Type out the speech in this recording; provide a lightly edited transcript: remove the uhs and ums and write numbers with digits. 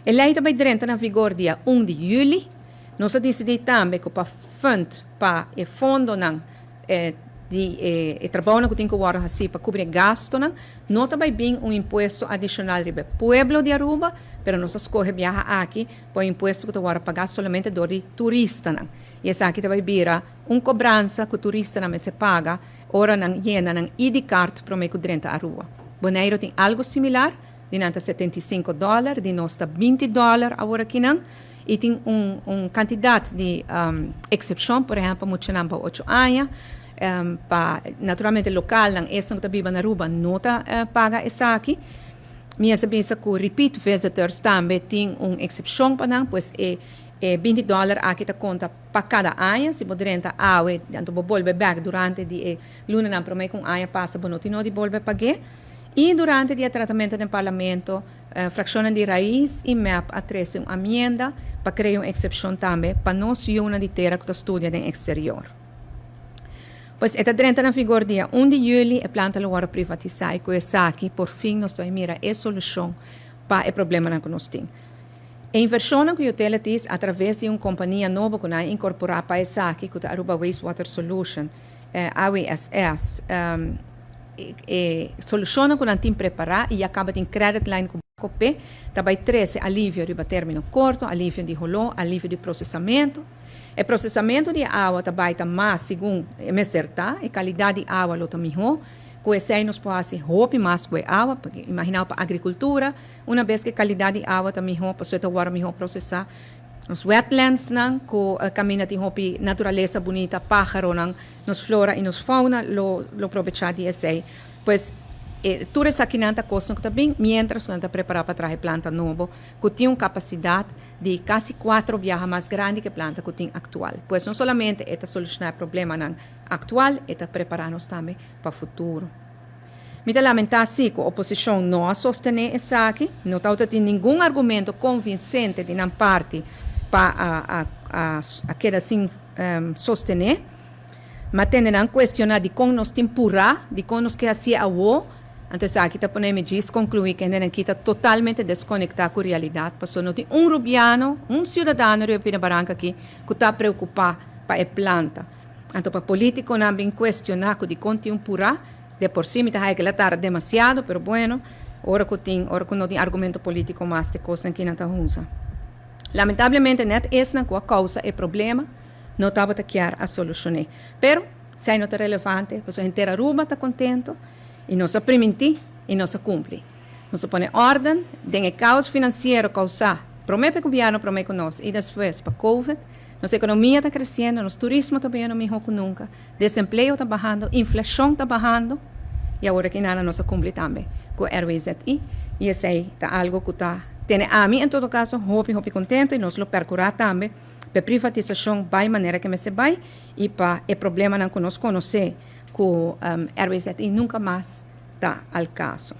A lei também entra na vigor dia 1 de julho. Nós decidimos também que para o fundo de trabalho que tem que agora assim para cobrir gasto, não também bem imposto adicional para o pueblo de Aruba, mas nós escolhemos viajar aqui para imposto que agora pagar somente do turista. E essa aqui também vira cobrança que o turista se paga, ora llena ID card para o meio de Aruba. Bonaire tem algo similar, de $75, de nós está $20 agora aqui e tem quantidade de exceção, por exemplo, muito para 8 anos, naturalmente local, essa que vive na Aruba, não paga essa aqui. Minha pensa que o repeat visitors também tem exceção para não, pois $20 aqui está conta para cada ano, se poder entrar então volver back durante a luna não para mim com ano passa, não tem de volver pagar. E durante o tratamento do parlamento, fração de raiz e MEP atrasa uma emenda para criar uma exceção também para nós uma de terra que estuda no exterior. Pois esta entra na vigor dia 1 de julho e planta agora privatizar e com essa aqui, por fim, nós estamos mira a solução para o problema que nós temos. A inversão que utilities através de uma companhia nova que nós incorporar para essa aqui, que é a Aruba Wastewater Solution, AWSS, soluciona que nós temos preparar e acaba em credit line com o P, também traz alívio de término curto, alívio de rolô, alívio de processamento. O processamento de água também está mais segundo me certa, a qualidade de água está melhor. Com esse aí nós podemos roubar mais com a água, porque imagina para a agricultura, uma vez que a qualidade de água está melhor, para o agora melhor processar. Os wetlands, que caminham de roupa natureza bonita, pájaro, nos flora e nos fauna, lo aproveitar de esse aí. Pois, tudo isso aqui não custa também, mientras nós preparamos para trazer planta nova, que tem uma capacidade de quase 4 vezes mais grande que a planta que tem atual. Pois não somente é solucionar o problema atual, é preparar-nos também para o futuro. Me lamentar sim que a oposição não a sostener isso aqui, não tem nenhum argumento convincente de uma parte para querer assim sostener, mas tendem questionar de como nós temporar, de como nós que assim a o. Então, aqui está podemos concluir que a gente está totalmente desconectado com a realidade, porque não tem rubiano, cidadão de Pina Barranca aqui que está preocupado para a planta. Então, para político não bem questionar de conteúdo pura, de por cima está que ela está demasiado, mas bueno, ora que não tem argumento político mais de coisa que não está usa. Lamentavelmente, não é essa a causa e problema, não estava a a solucionar. Pero, se não está relevante, a pessoa inteira Aruba está contente, e nós permitimos e nós cumprimos. Nós põe ordem, tem caos financeiro causar, promete que o governo promete com nós, e depois, para a COVID, nossa economia está crescendo, nosso turismo também não melhor que nunca, desemprego está bajando, inflação está bajando, e agora que nada nós cumprimos também com o RWZI, e esse aí está algo que está, tem a mim, em todo caso, hope contento, e nós lo percurar também, para privatização, vai maneira que se vai, e para o problema não que nós conhecemos, que o RWZI nunca mais está ao caso.